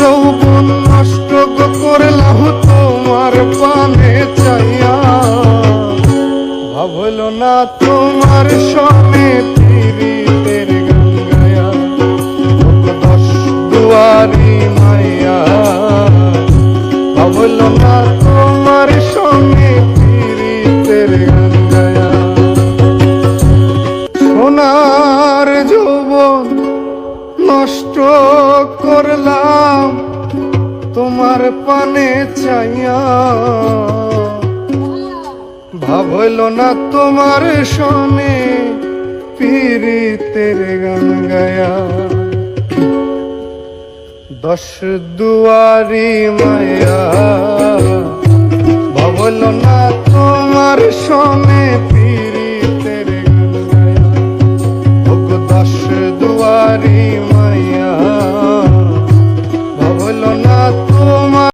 যৌবন নষ্ট করলাম তোমার পানে চাইয়া, ভাবল না তোমার সনে পীড়িতের গান গায়া। দশ দুয়ারি মাইয়া, ভাবল না তোমার সনে পীড়িতের গান গায়া। সোনার যৌবন নষ্ট করলাম তোমার পানে চাইয়া, ভাবল না তোমার সনে পীড়িতের গান গায়া। দশ দুয়ারি মায়া, ভাবল না তোমার সনে পীড়িতের গান গায়া। ওগো দশ দুয়ারি মায়া, ভাবল না তো